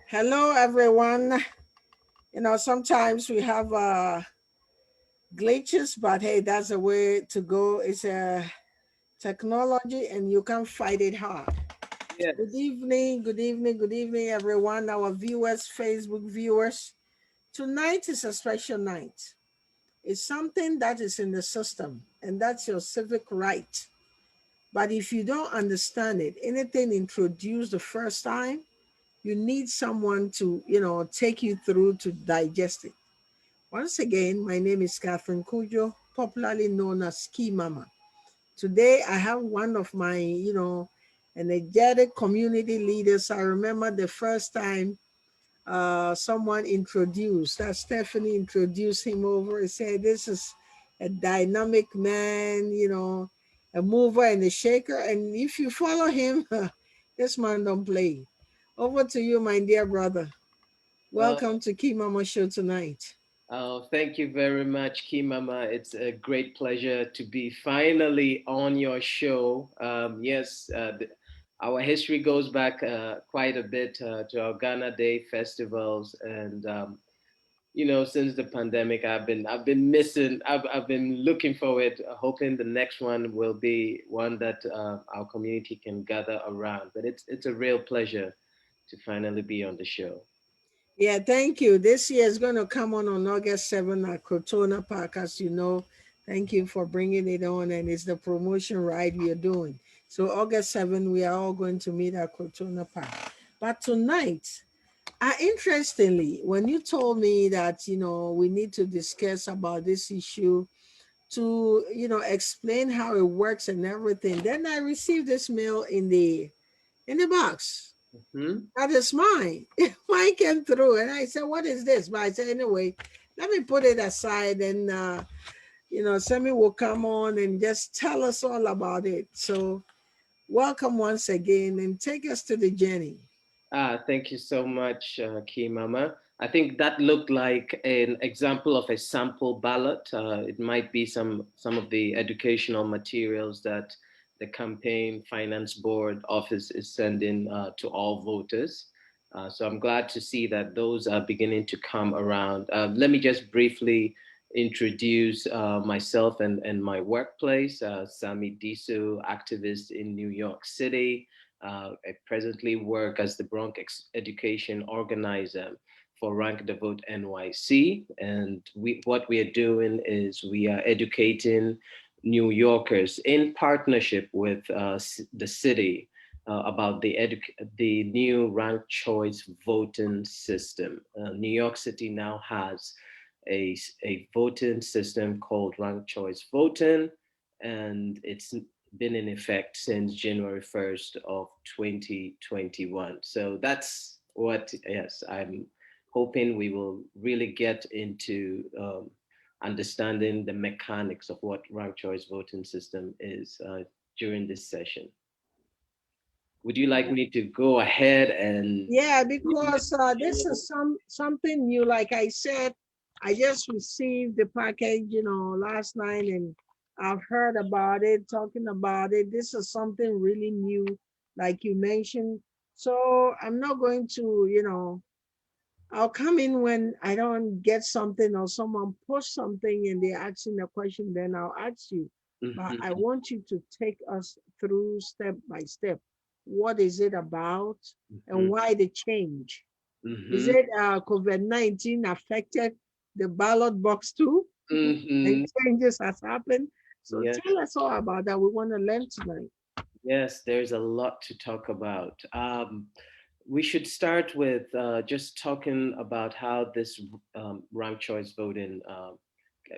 Hello, everyone. Sometimes we have glitches, but hey, that's a way to go. It's a technology, and you can fight it hard. Good Yes. evening, good evening, good evening, everyone. Our viewers, Facebook viewers. Tonight is a special night. It's something that is in the system, and that's your civic right. But if you don't understand it, anything introduced the first time, you need someone to, take you through to digest it. Once again, my name is Catherine Kujo, popularly known as Ski Mama. Today, I have one of my, energetic community leaders. I remember the first time someone introduced, that Stephanie introduced him over and said, this is a dynamic man, a mover and a shaker. And if you follow him, this man don't play. Over to you, my dear brother. Uh, Welcome to Key Mama Show tonight. Thank you very much, Kimama. It's a great pleasure to be finally on your show. Yes, our history goes back quite a bit to our Ghana Day festivals, and since the pandemic, I've been missing. I've been looking forward, hoping the next one will be one that our community can gather around. But it's a real pleasure to finally be on the show. Yeah, thank you. This year is going to come on August 7th at Crotona Park, as you know. Thank you for bringing it on, and it's the promotion ride we are doing. So August 7th, we are all going to meet at Crotona Park. But tonight, interestingly, when you told me that, we need to discuss about this issue to, explain how it works and everything, then I received this mail in the box. Hmm. That is mine. Mine came through, and I said, "What is this?" But I said, "Anyway, let me put it aside, and Semi will come on and just tell us all about it." So, welcome once again, and take us to the journey. Thank you so much, Key Mama. I think that looked like an example of a sample ballot. It might be some of the educational materials that the campaign finance board office is sending to all voters. So I'm glad to see that those are beginning to come around. Let me just briefly introduce myself and my workplace. Sami Disu, activist in New York City. I presently work as the Bronx Education Organizer for Rank the Vote NYC. And what we are doing is we are educating New Yorkers in partnership with the city about the new ranked choice voting system. New York City now has a voting system called ranked choice voting, and it's been in effect since January 1st of 2021. So that's what, yes, I'm hoping we will really get into understanding the mechanics of what ranked choice voting system is during this session. Would you like me to go ahead and Yeah, because this is something new. Like I said, I just received the package, last night, and I've heard about it, talking about it. This is something really new, like you mentioned. So I'm not going to, I'll come in when I don't get something or someone posts something and they're asking a question, then I'll ask you. But I Mhm, want you to take us through step by step. What is it about and mhm, why the change? Is mhm, it COVID-19 affected the ballot box too? And mhm. changes has happened. So Yes, tell us all about that. We want to learn tonight. yes, there's a lot to talk about. We should start with just talking about how this ranked choice voting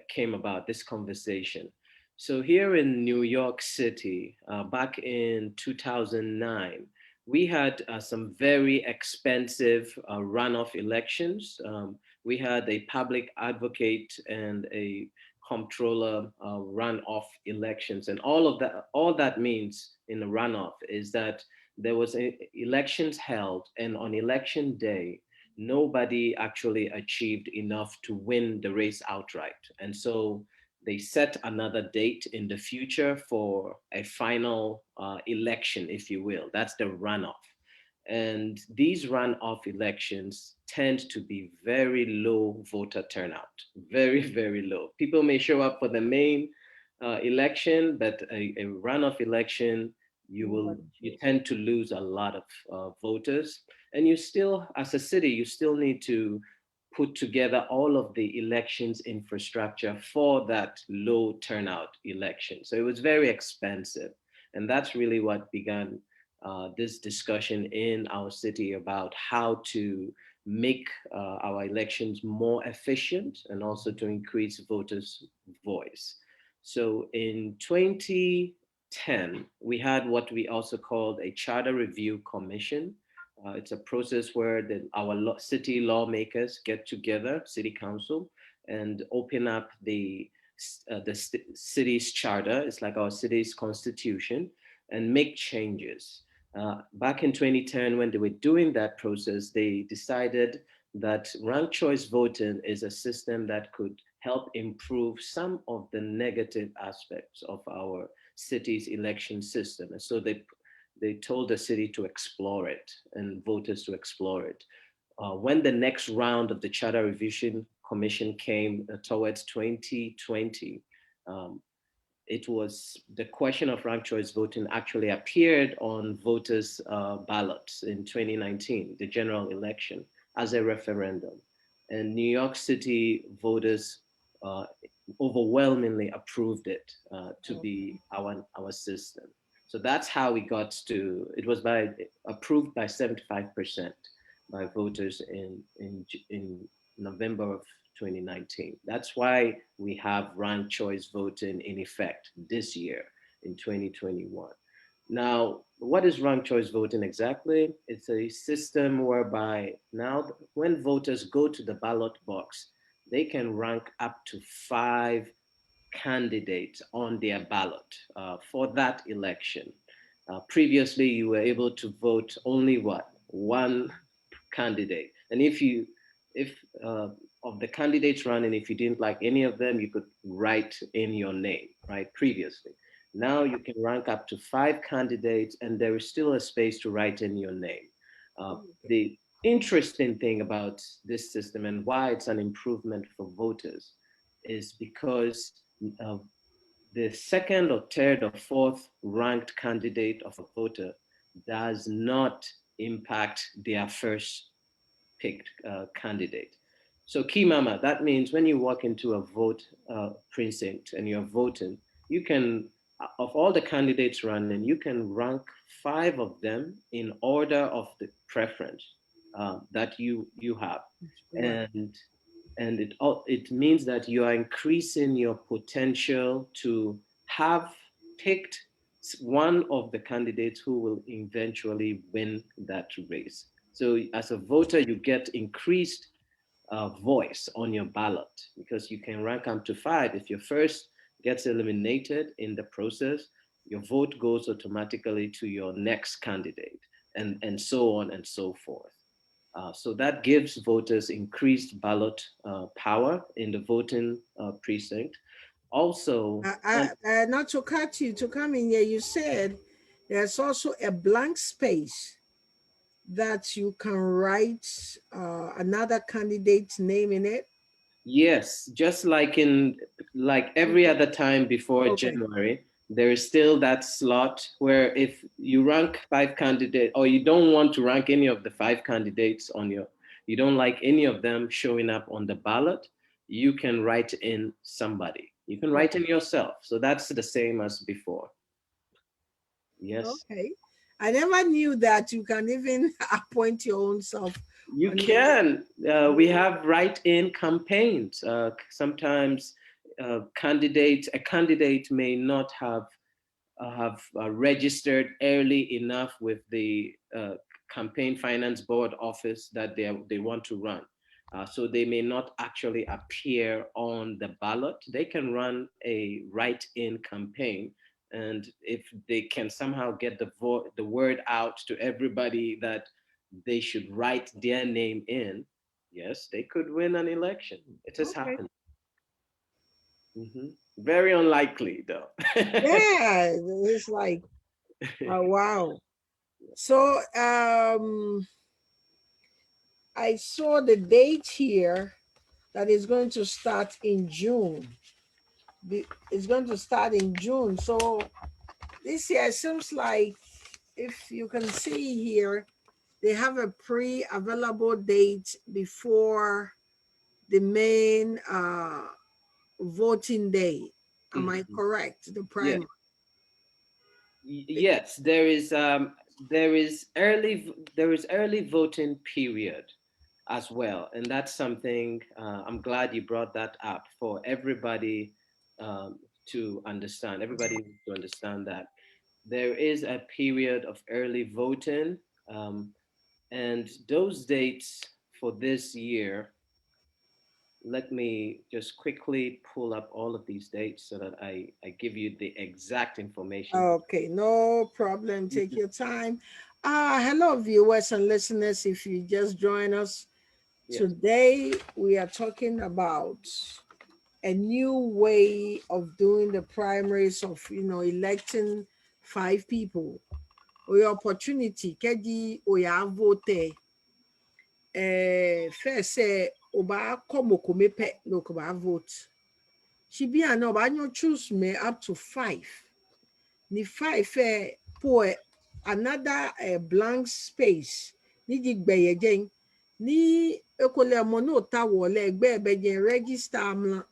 came about, this conversation. So, here in New York City, back in 2009, we had some very expensive runoff elections. We had a public advocate and a comptroller runoff elections, and all that means in a runoff is that there was elections held, and on election day, nobody actually achieved enough to win the race outright. And so they set another date in the future for a final election, if you will. That's the runoff. And these runoff elections tend to be very low voter turnout, very, very low. People may show up for the main election, but a runoff election, you tend to lose a lot of voters. And you still, as a city, you still need to put together all of the elections infrastructure for that low turnout election. So it was very expensive. And that's really what began this discussion in our city about how to make our elections more efficient and also to increase voters' voice. So in 2010, we had what we also called a Charter Review Commission. It's a process where our city lawmakers get together, city council, and open up the city's charter. It's like our city's constitution, and make changes. Back in 2010, when they were doing that process, they decided that ranked choice voting is a system that could help improve some of the negative aspects of our city's election system. And so they told the city to explore it and voters to explore it. When the next round of the Charter Revision Commission came towards 2020, it was the question of ranked choice voting actually appeared on voters' ballots in 2019, the general election, as a referendum. And New York City voters overwhelmingly approved it to be our system. So that's how we got to, it was approved by 75% by voters in November of 2019. That's why we have ranked choice voting in effect this year in 2021. Now, what is ranked choice voting exactly? It's a system whereby now when voters go to the ballot box, they can rank up to 5 candidates on their ballot for that election. Previously, you were able to vote only one candidate. And if of the candidates running, if you didn't like any of them, you could write in your name, right? Previously. Now you can rank up to 5 candidates and there is still a space to write in your name. The interesting thing about this system and why it's an improvement for voters is because the second or third or fourth ranked candidate of a voter does not impact their first picked candidate. So key mama, that means when you walk into a vote precinct and you're voting, you can, of all the candidates running, you can rank 5 of them in order of the preference that you have. And it means that you are increasing your potential to have picked one of the candidates who will eventually win that race. So as a voter, you get increased voice on your ballot because you can rank up to 5. If your first gets eliminated in the process, your vote goes automatically to your next candidate and so on and so forth. So that gives voters increased ballot power in the voting precinct. Also, not to cut you, to come in here, you said there's also a blank space that you can write another candidate's name in it. Yes, just like every other time before January, there is still that slot where if you rank 5 candidates or you don't want to rank any of the 5 candidates you don't like any of them showing up on the ballot, you can write in somebody. You can write in yourself. So that's the same as before. Yes. Okay. I never knew that you can even appoint your own self. You can. We have write-in campaigns. Sometimes a candidate may not have registered early enough with the campaign finance board office that they want to run. So they may not actually appear on the ballot. They can run a write-in campaign. And if they can somehow get the word out to everybody that they should write their name in, yes, they could win an election. It has happened. Mm-hmm. Very unlikely, though. Yeah, it's like, oh, wow. So I saw the date here that is going to start in June. It's going to start in June. So this year it seems like, if you can see here, they have a pre-available date before the main voting day. Am I Mhm. correct? The Yes. primary. Yes, there is early voting period as well, and that's something I'm glad you brought that up for everybody to understand. Everybody needs to understand that there is a period of early voting, um, and those dates for this year. Let me just quickly pull up all of these dates so that I give you the exact information. Okay, no problem. Take your time. Hello, viewers and listeners. If you just join us Yes. today, we are talking about a new way of doing the primaries of electing 5 people. Or your opportunity, kedi or your vote. First say oba komoko mepe no koba vote. She be an oba choose me up to 5. Ni 5 pour another blank space. Ni di gbeye jen. Ni ekole mo no ta wole egbe ebe jen register amla.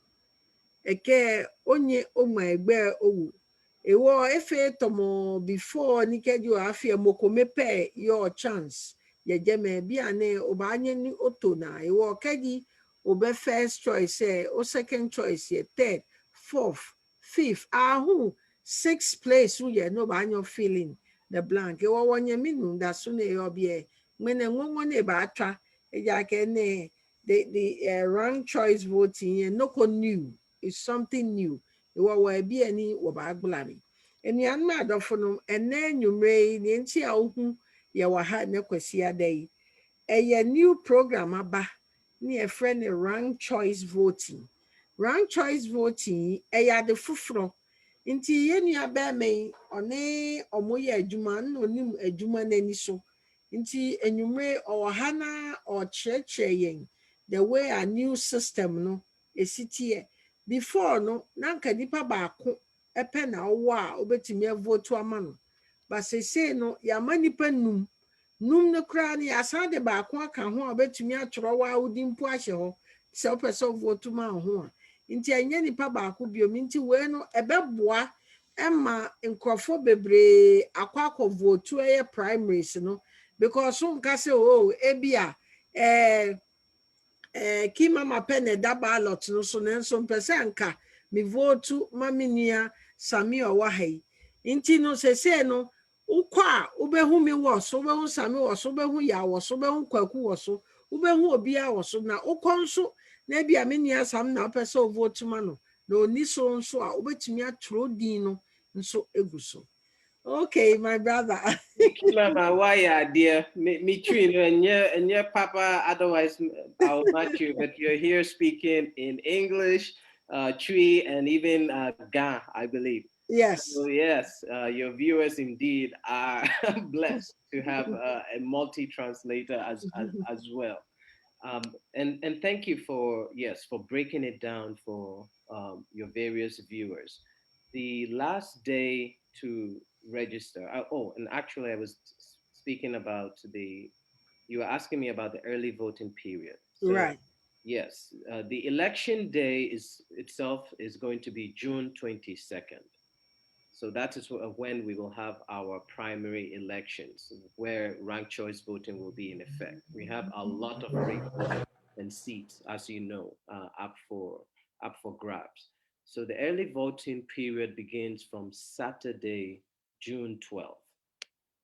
Eke onye oma egbe owu. Ewo efe tomo before ni kedi o afie moko mepe your chance. Ye jeme bi ane oba anye ni oto na. Ewo kedi obe first choice, o second choice, ye third, fourth, fifth. Ahu 6th place ye no ba anyo feeling the blank. Ewo wonye minu da sune yobie. Mene ngongo ne ba atwa. Eja ke ne the rank choice voting ye no ko new. It's something new. Ewa wa bi ani wo ba agbulami. Enuan ma adofo no ene nwumre ni enti a ohu ye wa ha ne kwasi adai. A new program aba ne a friend rank choice voting. Rank choice voting de fufuro. Nti ye nua ba me one omoye adwuma na onim adwuma nani so. Nti enwumre o ha na o kyerɛkyerɛ yɛn the way a new system no esitie. Before no na nka nipa baako epe na owo a obetumi vote ama no. But say no ya ma nipa num no kra ne asan de baako aka ho a obetumi atwerɛ wa odi mpo ahyɛ hɔ sɛ opɛ sɛ vote ma ho a. Nti anya nipa baako biom nti we no ɛbɛboa ɛma nkurɔfo bebree akɔ vote ɛyɛ primaries no, because so nka sɛ ebia key mama pɛ na ɛda ballot no so nanso mpɛ sɛ nka me vote ma me nua Sami ɔwɔ ha yi. Nti no sɛsɛ no wokɔ a wobɛhu me wɔ so, wobɛhu Sami wɔ so, wobɛhu ya wɔ so, wobɛhu Kwaku wɔ so, wobɛhu obiara wɔ so. Na wokɔ nso na bia me nua Sam na wopɛ sɛ vote ma no na oni so nso a wobɛtumi atwerɛ din no nso egu so. Okay, my brother. Mama, why dear? Me too, and yeah, Papa. Otherwise, I'll match you. But you're here speaking in English, Tree, and even Ga, I believe. Yes. So yes, your viewers indeed are blessed to have a multi-translator as well. And thank you for for breaking it down for your various viewers. The last day to register. Oh, and actually, I was speaking about you were asking me about the early voting period. So Right. yes, the election day itself is going to be June 22nd. So that is when we will have our primary elections, where ranked choice voting will be in effect. We have a lot of races and seats, as you know, up for grabs. So the early voting period begins from Saturday, June 12th,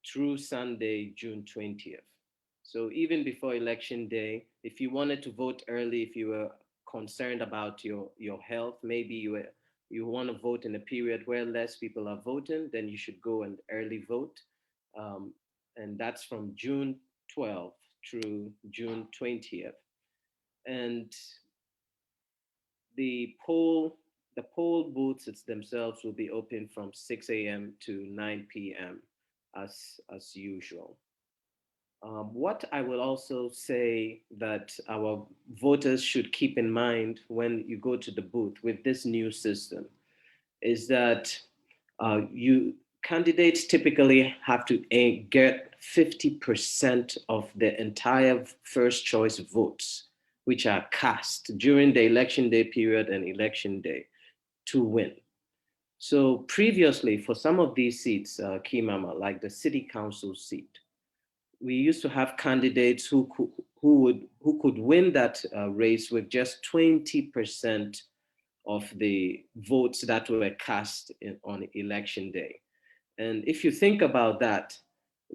through Sunday, June 20th. So even before election day, if you wanted to vote early, if you were concerned about your health, maybe you want to vote in a period where less people are voting, then you should go and early vote. Um, and that's from June 12th through June 20th. And the poll booths themselves will be open from 6 a.m. to 9 p.m. as usual. What I will also say that our voters should keep in mind when you go to the booth with this new system is that you candidates typically have to get 50% of the entire first choice votes, which are cast during the election day period and election day, to win. So previously, for some of these seats, Kimama, like the city council seat, we used to have candidates who could win that race with just 20% of the votes that were cast on election day. And if you think about that,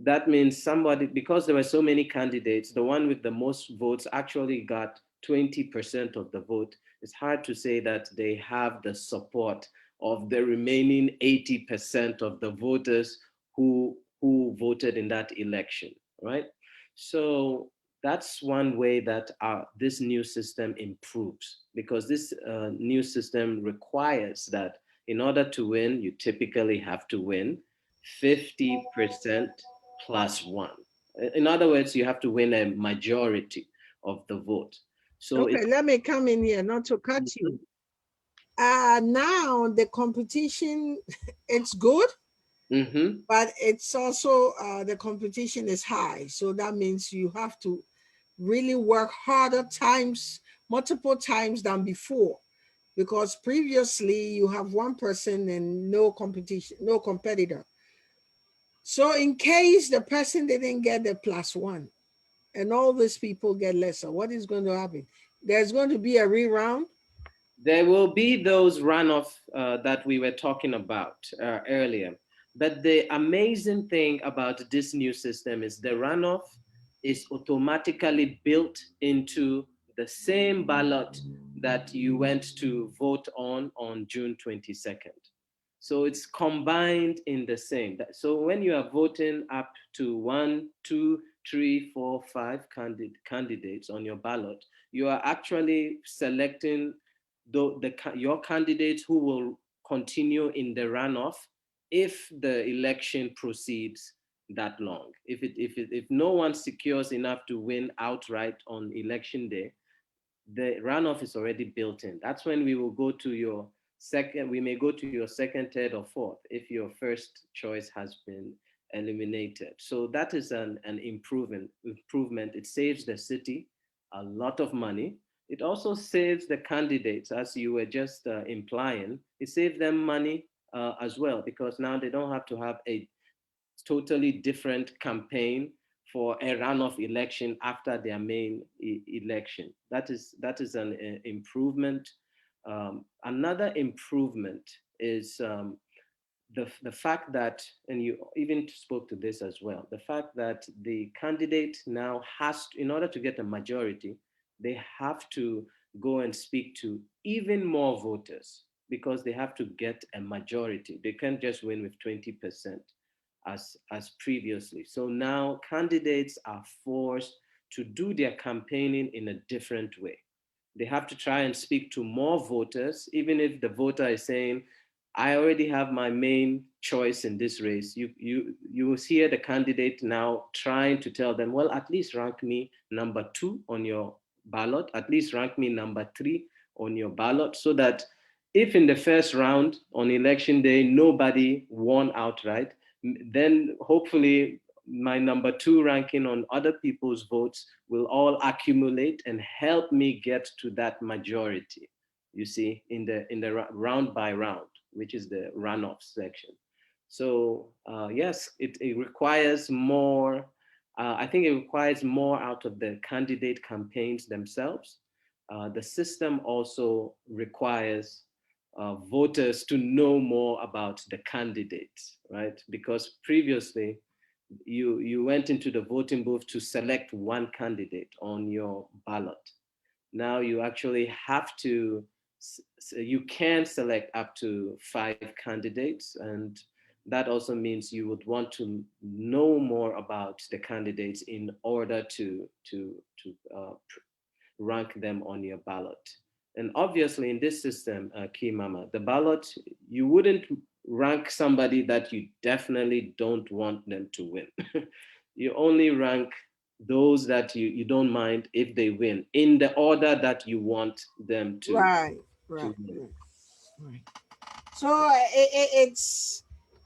that means somebody, because there were so many candidates, the one with the most votes actually got 20% of the vote. It's hard to say that they have the support of the remaining 80% of the voters who voted in that election, right? So that's one way that this new system improves, because this new system requires that in order to win, you typically have to win 50% plus one. In other words, you have to win a majority of the vote. So Okay, let me come in here, not to cut you. Now the competition, it's good, mm-hmm. but it's also the competition is high. So that means you have to really work harder multiple times than before. Because previously you have one person and no competition, no competitor. So in case the person didn't get the plus one and all these people get lesser, what is going to happen? There's going to be a reround. There will be those runoff that we were talking about earlier. But the amazing thing about this new system is the runoff is automatically built into the same ballot that you went to vote on June 22nd. So it's combined in the same. So when you are voting up to 1, 2, 3, 4, 5 candidates on your ballot, you are actually selecting your candidates who will continue in the runoff if the election proceeds that long. If no one secures enough to win outright on election day, the runoff is already built in. That's when we will go to your second, we may go to your second, third, or fourth if your first choice has been eliminated. So that is an improvement. It saves the city a lot of money. It also saves the candidates, as you were just implying. It saves them money as well, because now they don't have to have a totally different campaign for a runoff election after their main election. That is an improvement. Another improvement is the fact that, and you even spoke to this as well, the fact that the candidate now has to, in order to get a majority, they have to go and speak to even more voters, because they have to get a majority. They can't just win with 20% as previously. So now candidates are forced to do their campaigning in a different way. They have to try and speak to more voters, even if the voter is saying, I already have my main choice in this race. You will hear the candidate now trying to tell them, well, at least rank me number 2 on your ballot, at least rank me number 3 on your ballot, so that if in the first round on election day nobody won outright, then hopefully my number 2 ranking on other people's votes will all accumulate and help me get to that majority, you see, in the round by round, which is the runoff section. So yes, it requires more. I think it requires more out of the candidate campaigns themselves. The system also requires voters to know more about the candidates, right? Because previously, you went into the voting booth to select one candidate on your ballot. Now you actually have to, you can select up to 5 candidates, and that also means you would want to know more about the candidates in order to rank them on your ballot. And obviously in this system, Key Mama, the ballot, you wouldn't rank somebody that you definitely don't want them to win. You only rank those that you don't mind if they win in the order that you want them Right, to right, win. right. So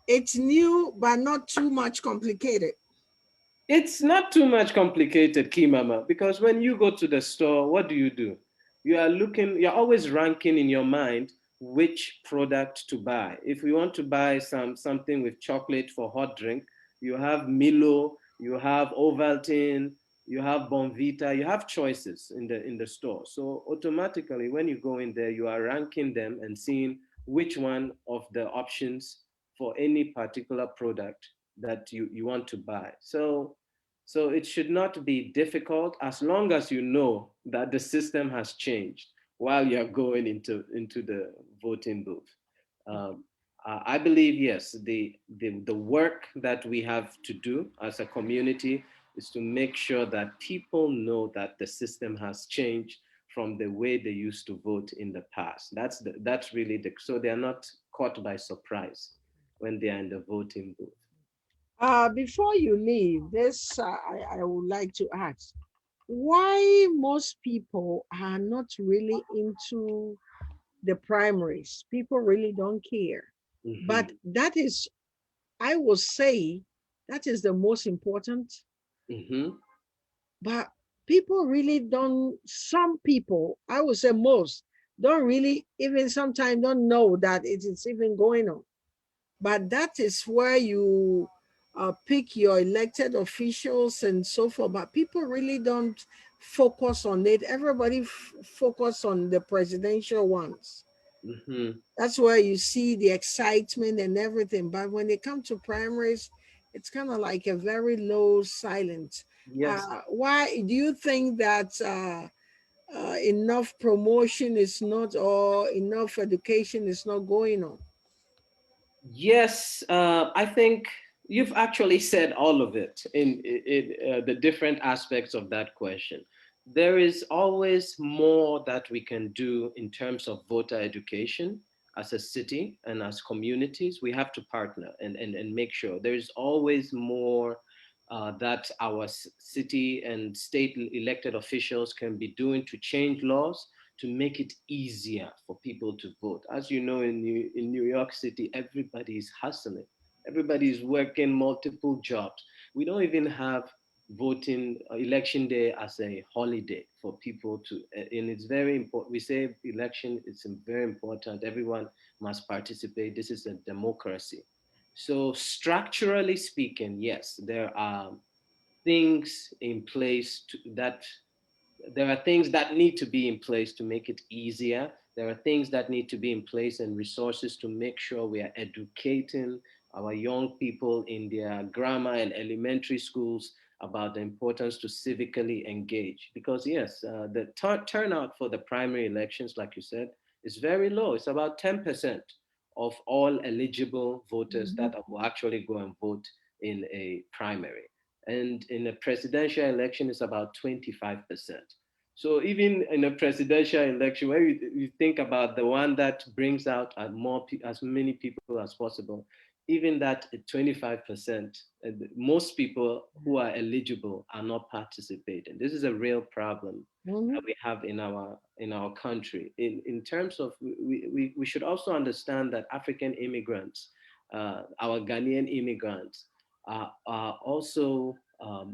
it's new, but not too much complicated. It's not too much complicated, Kimama, because when you go to the store, what do? You are looking, you're always ranking in your mind which product to buy. If you want to buy something with chocolate for hot drink, you have Milo, you have Ovaltine, you have Bonvita, you have choices in the store. So automatically, when you go in there, you are ranking them and seeing which one of the options for any particular product that you want to buy. So it should not be difficult as long as you know that the system has changed while you're going into the voting booth. Um, I believe, yes, the work that we have to do as a community is to make sure that people know that the system has changed from the way they used to vote in the past. That's really so they're not caught by surprise when they are in the voting booth. Before you leave, this I would like to ask why most people are not really into the primaries. People really don't care. But Mhm, that is, I will say, that is the most important. mhm. But people really don't, some people, I would say most, don't really even sometimes don't know that it is even going on. But that is where you pick your elected officials and so forth. But people really don't focus on it. Everybody focus on the presidential ones. Hmm. That's where you see the excitement and everything. But when it comes to primaries, it's kind of like a very low silence. Yes. Why do you think that enough promotion is not, or enough education is not going on? Yes, I think you've actually said all of it in the different aspects of that question. There is always more that we can do in terms of voter education as a city and as communities. We have to partner and make sure there's always more that our city and state elected officials can be doing to change laws to make it easier for people to vote. As you know, in New York City, everybody is hustling. Everybody is working multiple jobs. We don't even have voting election day as a holiday for people to, and it's very important. We say election is very important. Everyone must participate. This is a democracy. So structurally speaking, yes, there are things in place that there are things that need to be in place to make it easier. There are things that need to be in place and resources to make sure we are educating our young people in their grammar and elementary schools about the importance to civically engage. Because yes, the turnout for the primary elections, like you said, is very low. It's about 10% of all eligible voters Mhm. that will actually go and vote in a primary. And in a presidential election, it's about 25%. So even in a presidential election, where you think about the one that brings out as many people as possible, even that 25%, most people who are eligible are not participating. This is a real problem that Mhm. we have in our country. In terms of, we should also understand that African immigrants, our Ghanaian immigrants, are also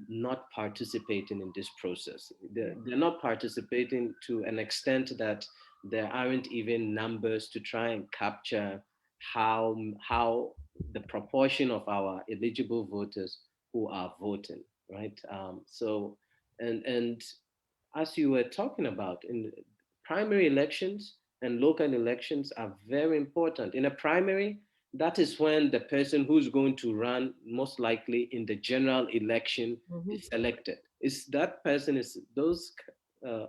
not participating in this process. They're not participating to an extent that there aren't even numbers to try and capture how the proportion of our eligible voters who are voting, right? And as you were talking about, in primary elections and local elections are very important. In a primary, that is when the person who's going to run most likely in the general election Mhm. is elected. Is that person is uh,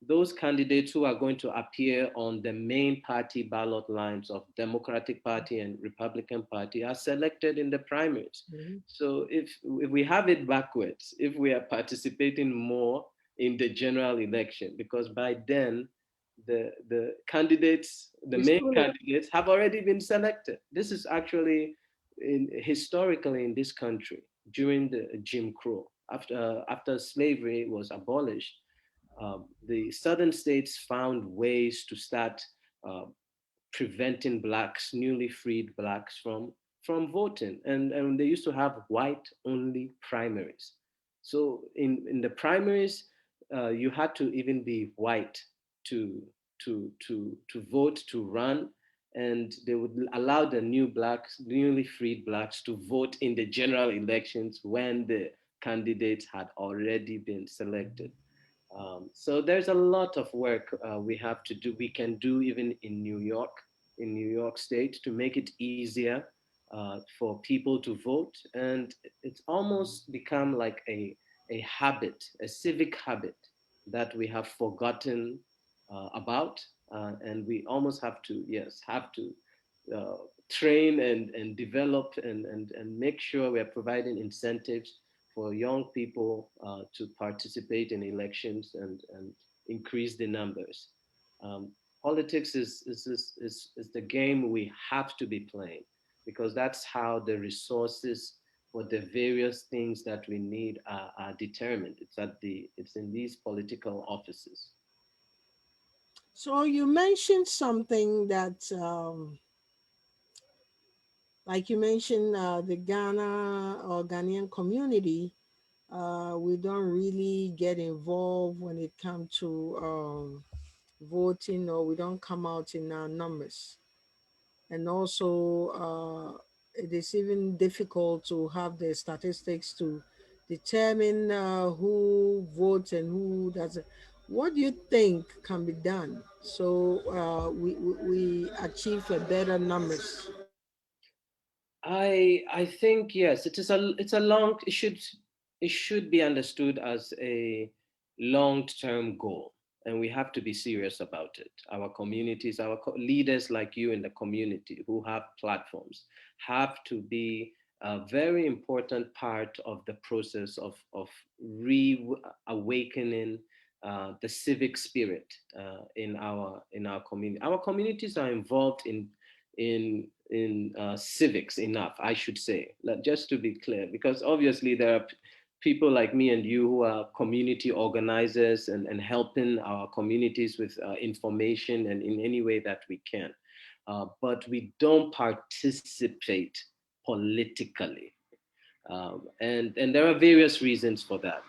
those candidates who are going to appear on the main party ballot lines of Democratic Party and Republican Party are selected in the primaries. Mhm. So if we have it backwards, if we are participating more in the general election, because by then the candidates, the It's main too late. candidates have already been selected. This is actually historically in this country during the Jim Crow. After slavery was abolished, the southern states found ways to start uh, preventing blacks, newly freed blacks, from voting. And they used to have white only primaries. So in the primaries, you had to even be white to to vote, to run, and they would allow the newly freed blacks to vote in the general elections when the candidates had already been selected. So there's a lot of work we have to do. We can do even in New York State, to make it easier for people to vote. And it's almost become like a habit, a civic habit that we have forgotten about. And we almost have to, yes, have to uh, train and develop and make sure we're providing incentives for young people to participate in elections and increase the numbers. Um, Politics is the game we have to be playing, because that's how the resources for the various things that we need are determined. It's in these political offices. So you mentioned something that, like you mentioned, the Ghana or Ghanaian community, we don't really get involved when it comes to voting, or we don't come out in our numbers. And also, it is even difficult to have the statistics to determine who votes and who doesn't. What do you think can be done so we achieve a better numbers? I think yes, it's a long, it should be understood as a long-term goal, and we have to be serious about it. Our communities, leaders like you in the community who have platforms, have to be a very important part of the process of reawakening the civic spirit in our community. Our communities are involved in civics enough, I should say, just to be clear, because obviously there are people like me and you who are community organizers and helping our communities with information and in any way that we can. But we don't participate politically. And there are various reasons for that.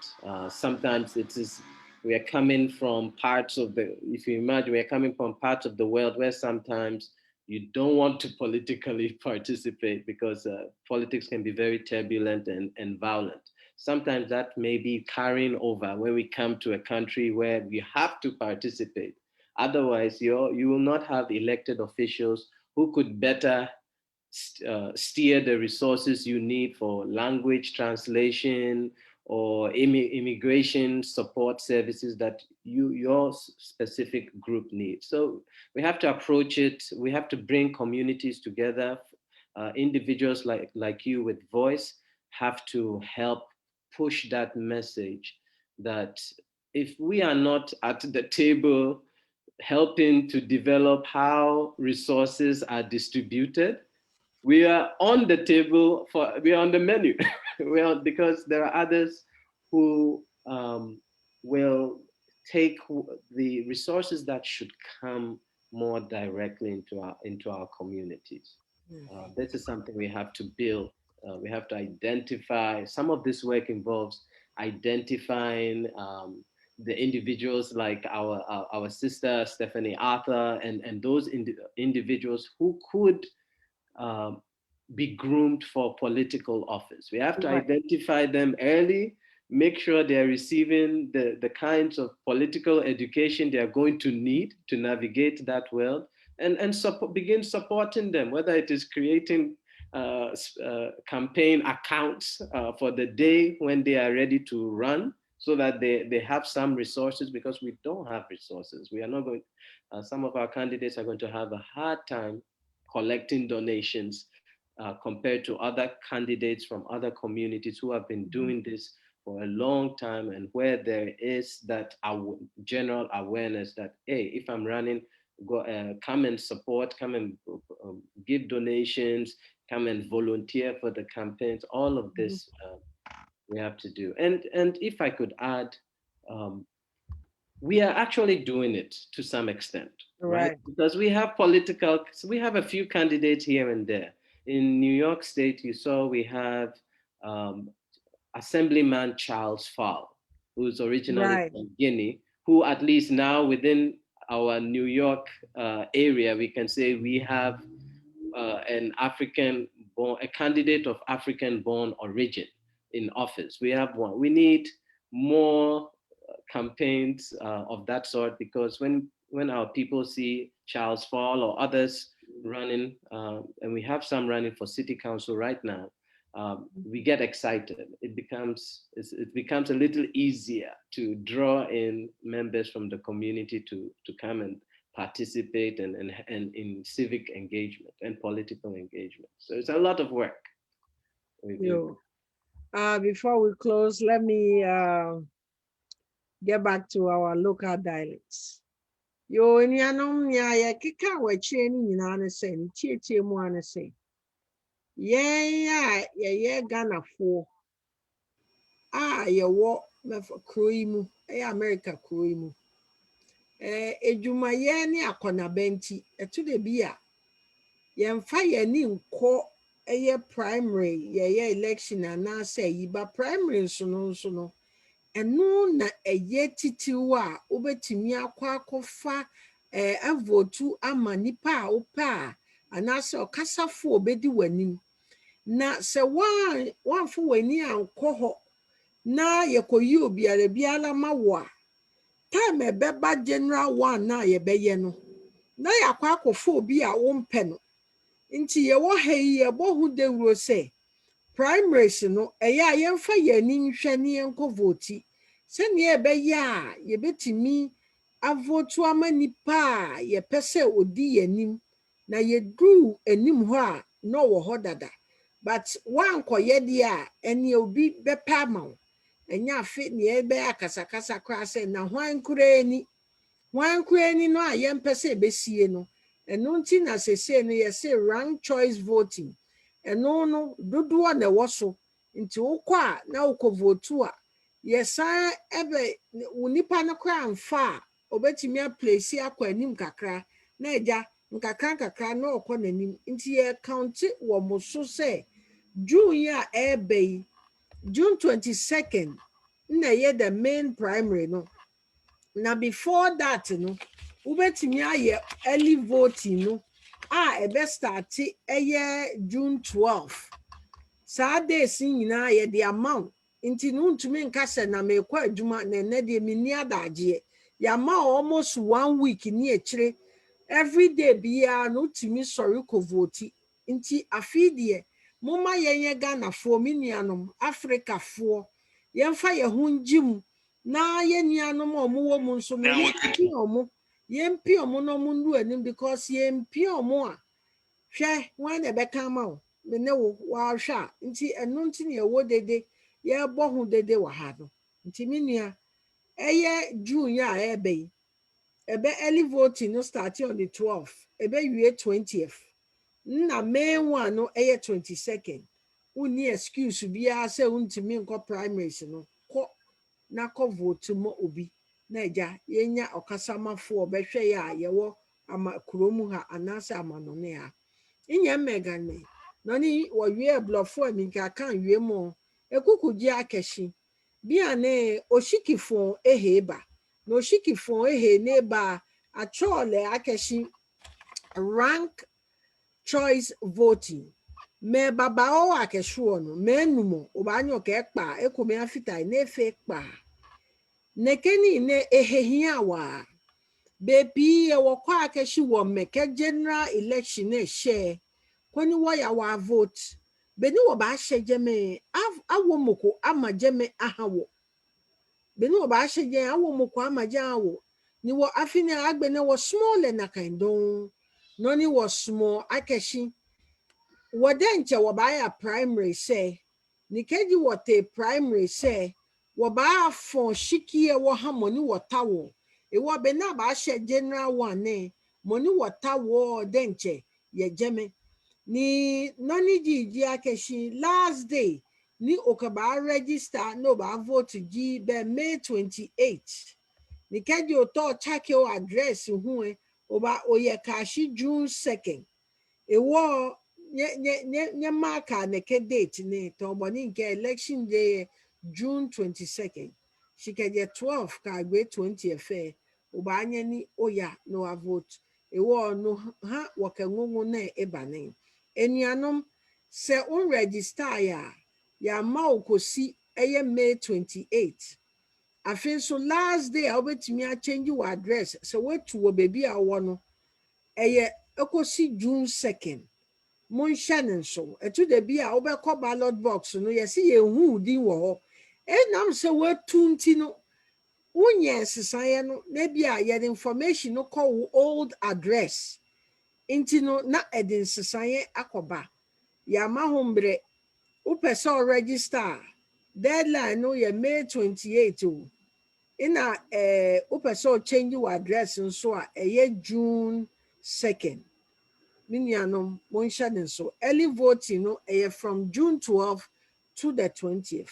Sometimes it is we are coming from parts of the, if you imagine, we are coming from parts of the world where sometimes you don't want to politically participate because politics can be very turbulent and violent. Sometimes that may be carrying over when we come to a country where we have to participate. Otherwise, you will not have elected officials who could better steer the resources you need for language translation or immigration support services that your specific group needs. So we have to approach it. We have to bring communities together. Individuals like you with voice have to help push that message that if we are not at the table helping to develop how resources are distributed, we are on the table for, we are on the menu. Because there are others who will take the resources that should come more directly into our communities. Yeah. This is something we have to build. We have to identify. Some of this work involves identifying the individuals like our sister Stephanie Arthur and those individuals who could um, be groomed for political office. We have to Right. identify them early, make sure they're receiving the kinds of political education they are going to need to navigate that world, and begin supporting them, whether it is creating campaign accounts for the day when they are ready to run, so that they have some resources, because we don't have resources. We are not going, some of our candidates are going to have a hard time collecting donations compared to other candidates from other communities who have been doing this for a long time, and where there is that general awareness that, hey, if I'm running, come and support, come and give donations, come and volunteer for the campaigns. All of this we have to do. And if I could add, we are actually doing it to some extent, right? Because we have we have a few candidates here and there. In New York State, you saw we have Assemblyman Charles Fall, who's originally from Guinea, who at least now within our New York area, we can say we have a candidate of African-born origin in office. We have one. We need more campaigns of that sort, because when our people see Charles Fall or others running, and we have some running for city council right now, we get excited. It becomes a little easier to draw in members from the community to come and participate and in civic engagement and political engagement. So it's a lot of work. Before we close, let me get back to our local dialects. Yo nyanom nya ya kika wa chie ni nyina ne se ni tietie mu ane se. Ye Ghana fo. Ye wo me kro yi mu, America kro yi mu. Ejuma ye ni akona benti, etu de bia. Ye mfa ye ni nko primary, ye election ana se yiba primary nso no. Enu na titiwa ubetimi akwa avotu ama nipa a opa anase okasafo obedi wanim na se wanfo wani anko ho na yekoyi obiara mawo a time ebeba general one na yebeye no na yakwa akofo obi a wompe no nti ye wo hayi ye bohu dewuro se primaries no eya yemfa yani nhwe ne enko voti se ne ebeye a yebetimi avotu ama nipa a yepese odi yanim na yedru enim ho a no wo ho dada but wan koye dia ene obi bepa ma wo enya afi ne ebe akasakasa kra se na hwan kurani no a yempese besie no eno nti na sese no yese rank choice voting eno no dodo na woso nti wokwa na wokovotu a yesa ebe unipa no kra amfa obetimi a place akwa anim kakra na eja nkakra na okọ nanim nti ye count wo moso se June ya ebe June 22nd na ye the main primary no na before that no ubetimi aye early voting no ebe start June 12 saa days nyina ye the amount nti no ntumi nka se na mekwa adwuma na ne de mini adaje yama almost 1 week ni echire every day bia no tumi sorry ko vote nti afidie moma yenye Ghana fo minianom Africa fo yemfa ye hunjim na ye nuanom omo mu nso no yempi omo no mu ndu anim because yempi omo a hwe wan e beka ma o me ne wo wa hwa nti eno nti ne wo dede ye bohu dede wa ha no nti minua June ya ebe early voting no start on the 12th ebe wie 20th na main one no 22nd uni excuse bia say untimi nko primaries no ko na ko vote mo obi na eja yenya okasamafo obehwe ya yewo ama kuromu ha anase amanone ha inye megane no ni wo wie blofo aminka kan wie mo ekukuji akeshi bia ne oshikifo eheba no oshikifo neba achole akeshi rank choice voting me babao akeshuo no menumo obanyo ke pa ekome afita na efe pa nekeni ne ehehia wa bepi ewokwa akeshi wo meke general election na share kwani wo ya wa vote beni wo ba hyeje me awomoko amaje me ahawo beni wo ba hyeje awomoko amaje awo ni wo afini agbene wo small na kindon no ni wo small akeshi wodenche wo ba ya primary say ni keji wote primary say Waba for shiki ewo ha money water wo. Ewa be na ba she general one ne money water wo denche ye jeme. Ni noni ji akeshi last day ni okaba register no ba vote ji be May 28th. Ni kedi oto check your address hu oba oye kashi June 2nd. Ewo nye marker neke date ne to boni nke election day June 22nd. Shikeje 12 ka gbe 20 efe oba anye ni oya no a vote. Ewo no ha woke ngungu na ebane. Enuanom se on register ya ma okosi eye May 28th. Afin so last day a obetimi a change your address. So wetu wo baby a wo no eye ekosi June 2nd. Monhyɛ ne nso ɛto da bi a wobɛkɔ ballot box no yɛsi yɛhu din wɔ hɔ ɛnam sɛ watu nti no wonyɛ nsesaeɛ no na bi a yɛde information no kɔ wo old address nti no na ɛde nsesaeɛ akɔba yɛama ho mbrɛ wopɛ sɛ ɔregister deadline no yɛ May 28 o ɛna wopɛ sɛ ɔchange wɔ address nso a ɛyɛ June 2nd. Minianom monhyɛ so early voting no from June 12 to the 20th.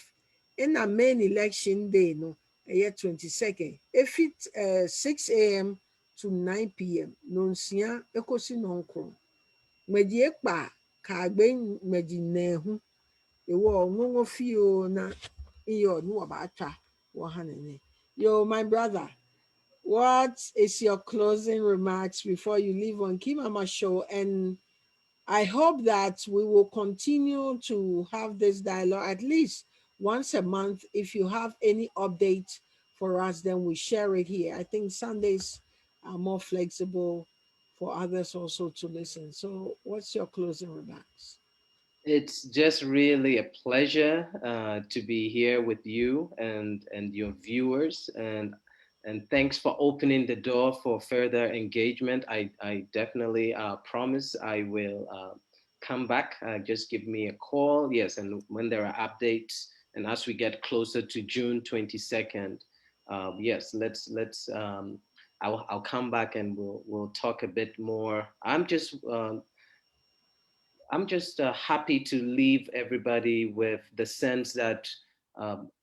In a main election day no 22nd. If it 6 a.m. to 9 p.m. Nonsia ekosi nonkro. Medi ekpa ka agbe medi nehu. Ewo ngongo fio na iyo no abacha wo hanene. Yo my brother, what is your closing remarks before you leave on Kimama Show? And I hope that we will continue to have this dialogue at least once a month. If you have any update for us, then we share it here. I think Sundays are more flexible for others also to listen. So, what's your closing remarks? It's just really a pleasure to be here with you and your viewers, and thanks for opening the door for further engagement. I definitely promise I will come back. Just give me a call, yes, and when there are updates, and as we get closer to June 22nd, yes, let's. I'll come back and we'll talk a bit more. I'm just happy to leave everybody with the sense that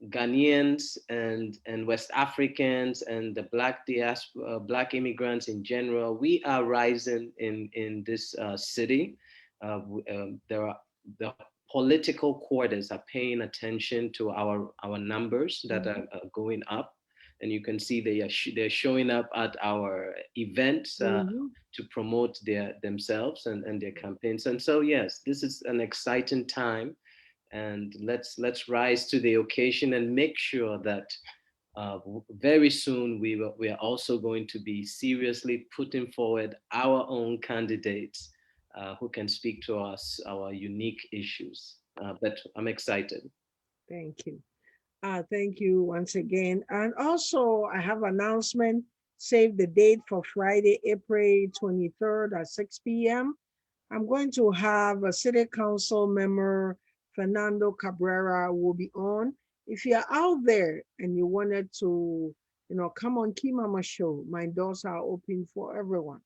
Ghanaians and West Africans and the Black diaspora, Black immigrants in general, we are rising in this city. There are the political quarters are paying attention to our numbers that are going up, and you can see they're showing up at our events. To promote themselves and their campaigns. And so yes, this is an exciting time, and let's rise to the occasion and make sure that very soon we are also going to be seriously putting forward our own candidates who can speak to us our unique issues. But I'm excited. Thank you. Thank you once again. And also, I have an announcement. Save the date for Friday, April 23rd at 6 p.m. I'm going to have a city council member, Fernando Cabrera, will be on. If you're out there and you wanted to, come on Kimama Show, my doors are open for everyone.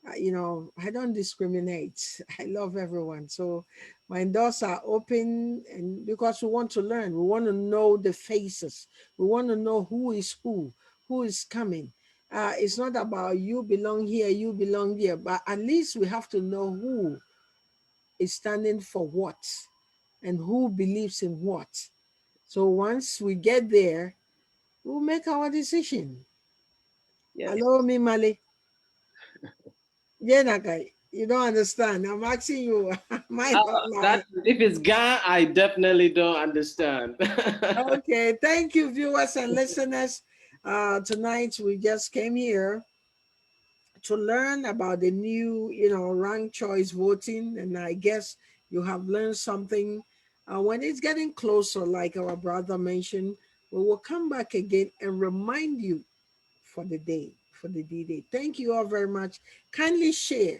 I don't discriminate. I love everyone. So my doors are open, and because we want to learn, we want to know the faces, we want to know who is coming. It's not about you belong here, you belong here, but at least we have to know who is standing for what and who believes in what. So once we get there, we'll make our decision. Yes. Hello, Mimale. Yeah, Nakai, you don't understand. I'm asking you. My That if it's Ga, I definitely don't understand. Okay, thank you, viewers and listeners. Tonight we just came here to learn about the new, ranked choice voting, and I guess you have learned something. When it's getting closer, like our brother mentioned, we will come back again and remind you for the day, for the D-Day. Thank you all very much. Kindly share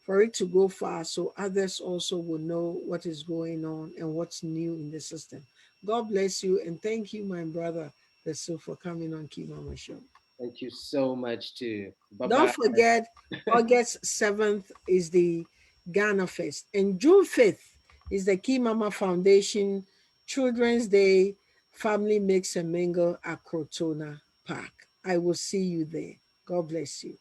for it to go far so others also will know what is going on and what's new in the system. God bless you. And thank you, my brother, Teso, for coming on Key Mama Show. Thank you so much too. Bye Don't bye. forget, August 7th is the Ghana Fest. And June 5th is the Key Mama Foundation Children's Day Family Mix and Mingle at Crotona Park. I will see you there. God bless you.